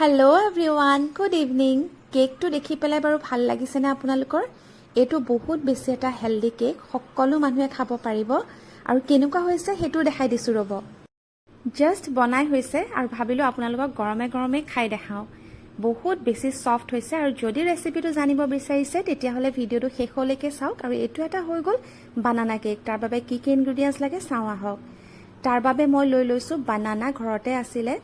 hello everyone good evening cake तो देखि पेলাই বাৰু ভাল লাগিছে না আপোনালোকৰ এটো বহুত বেছি এটা হেলদি কেক সকলো মানুহে খাব পাৰিব আৰু কেনেকুৱা হৈছে হেতু দেখাই দিছো ৰব জাস্ট বনাই হৈছে আৰু ভাবিলো আপোনালোকক গৰমে গৰমে খাই দেখাও বহুত বেছি সফট হৈছে আৰু যদি ৰেচিপিটো জানিব বিচাৰিছে তেতিয়া হলে ভিডিওটো শেষলৈকে চাওক আৰু এটো এটা হৈ গল বানানা কেক তাৰ বাবে কি কি ইনগ্ৰেডিয়েন্টস লাগে চাওয়া হওক তাৰ বাবে মই লৈ লৈছো বানানা ঘৰতে আছিলে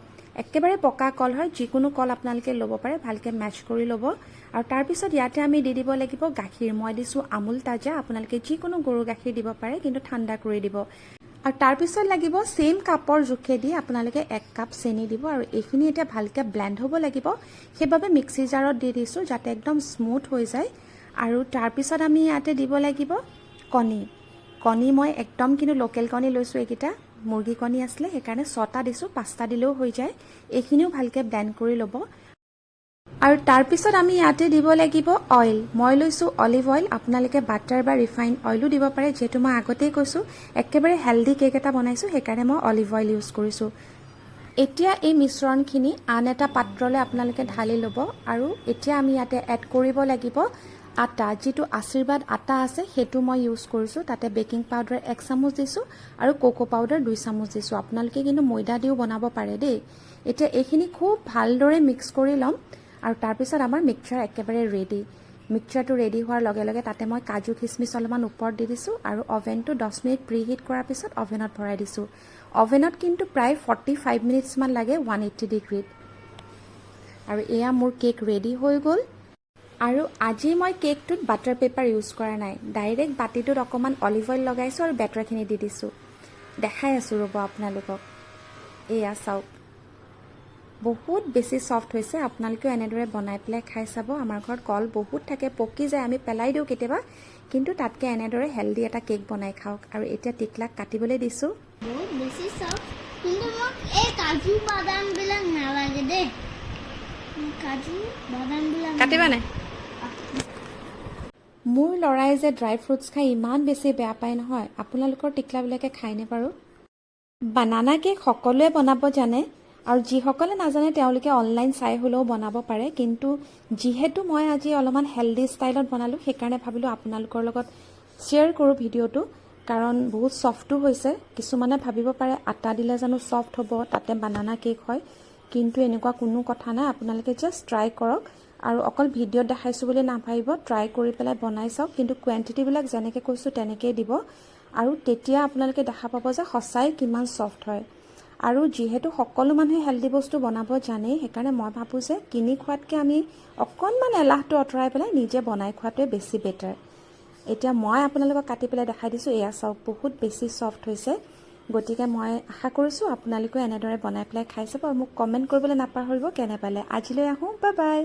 একেবাৰে পকা কল হয় যিকোনো কল আপোনালোকে লব পাৰে ভালকে ম্যাচ কৰি লব আৰু তাৰ পিছত ইয়াতে আমি দি দিব লাগিব গাখীৰ মই দিছো আমুল তাজা আপোনালোকে যিকোনো গৰু গাখীৰ দিব পাৰে কিন্তু ঠাণ্ডা কৰি দিব আৰু তাৰ পিছত লাগিব সেম কাপৰ জুখে দি আপোনালোকে 1 কাপ চেনি দিব আৰু এইখিনি এটা ভালকে ব্লেন্ড হ'ব লাগিব সেইভাবে মিক্সি জাৰত দি দিছো যাতে একদম স্মুথ হৈ যায় আৰু তাৰ পিছত আমি ইয়াতে দিব লাগিব কণী মই একদম কিন্তু লোকেল কণী লৈছো একিটা মুৰ্গী কণী আসলে হেকাৰণে 6টা দিছো 5টা দিলেও হৈ যায় এইখিনিও ভালকে ব্লেন্ড কৰি লব আৰু তাৰ পিছত আমি ইয়াতে দিব লাগিব অয়েল মই লৈছো অলিভ অয়েল আপোনালোকে বাটাৰ বা ৰিফাইন অয়েলও দিব পাৰে যেটো মই আগতেই কৈছো একেবাৰে হেলদি কেক এটা বনাইছো হেকাৰণে মই অলিভ অয়েল ইউজ কৰিছো এতিয়া এই মিশ্ৰণখিনি আন এটা পাত্ৰলে আপোনালোকে ঢালি লব আৰু এতিয়া আমি ইয়াতে এড কৰিব লাগিব আটা যেটো আশীৰ্বাদ আটা আছে হেতু মই ইউজ কৰিছো তাতে বেকিং পাউডাৰ 1 চামুচ দিছো আৰু কোকো পাউডাৰ 2 চামুচ দিছো আপোনালোকে কিন্তু ময়দা দিও বনাব পাৰে দেই এতিয়া এইখিনি খুব ভালদৰে মিক্স কৰি লম আৰু তাৰ পিছত আমাৰ মিক্সচাৰ একেবাৰে ৰেডি মিক্সচাৰটো ৰেডি হোৱাৰ লগে লগে তাতে মই কাজু কিশমিশ অলপমান ওপৰত দি দিছো আৰু ওভেনটো 10 মিনিট প্ৰিহিট কৰাৰ পিছত ওভেনত ভৰাই দিছো ওভেনত কিন্তু প্ৰায় 45 মিনিটছ মান লাগে 180 ডিগ্ৰীত আৰু এয়া মোৰ কেক ৰেডি হৈ গল আৰু আজি মই কেকটোত বাটাৰ পেপাৰ ইউজ কৰা নাই ডাইৰেক্ট বাটিটোত অকমান অলিভ অয়েল লগাইছো আৰু বেটাৰখিনি দি দিছো দেখাই আছো ৰব আপোনালোকক এয়া চাওক বহুত বেছি সফট হৈছে আপোনালোকে এনেদৰে বনাই পেলাই খাই চাব আমাৰ ঘৰত কল বহুত থাকে পকি যায় আমি পেলাই দিও কেতিয়াবা কিন্তু তাতকে এনেদৰে হেলদি এটা কেক বনাই খাওক আৰু এতিয়া টিকলাক কাটিবলৈ দিছো বহুত বেছি সফট কিন্তু মোক এই কাজু বাদাম বিলাক নালাগে দে কাজু বাদাম বিলাক কাটিবা নাই মোৰ লৰাই যে ড্ৰাই ফ্ৰুটছ খাই ইমান বেছি বেয়া পায় নহয় আপোনালোকৰ টিকলাবিলাকে খাই নে বাৰু বানানা কেক সকলোৱে বনাব জানে আৰু যিসকলে নাজানে তেওঁলোকে অনলাইন চাই হলেও বনাব পাৰে কিন্তু যিহেতু মই আজি অলপমান হেলদি ষ্টাইলত বনালো সেইকাৰণে ভাবিলো আপোনালোকৰ লগত শেয়াৰ কৰো ভিডিওটো কাৰণ বহুত সফটো হৈছে কিছুমানে ভাবিব পাৰে আটা দিলে জানো সফট হ'ব তাতে বানানা কেক হয় কিন্তু এনেকুৱা কোনো কথা নাই আপোনালোকে জাস্ট ট্ৰাই কৰক আৰু অকল ভিডিওত দেখাইছো বুলি নাভাবিব ট্ৰাই কৰি পেলাই বনাই চাওক কিন্তু কোৱান্টিটি বিলাক যেনেকৈ কৈছো তেনেকৈ দিব আৰু তেতিয়া আপোনালোকে দেখা পাব যে সঁচাই কিমান সফট হয় আৰু যেহেতু সকলো মানুহে হেলদি বস্তু বনাব জানে সেইকাৰণে মই ভাবো যে কিনি খোৱাতকে আমি অকনমান এলাহটো অতৰাই পেলাই নিজে বনাই খোৱাটোৱে বেছি বেটাৰ এতিয়া মই আপোনালোকক কাটি পেলাই দেখাই দিছো এয়া চাওক বহুত বেছি সফট হৈছে গতিকে মই আশা কৰিছো আপোনালোকে এনেদৰে বনাই পেলাই খাই চাব আৰু মোক কমেন্ট কৰিবলৈ নাপাহৰিব কেনে পালে আজিলৈ আহো বাই বাই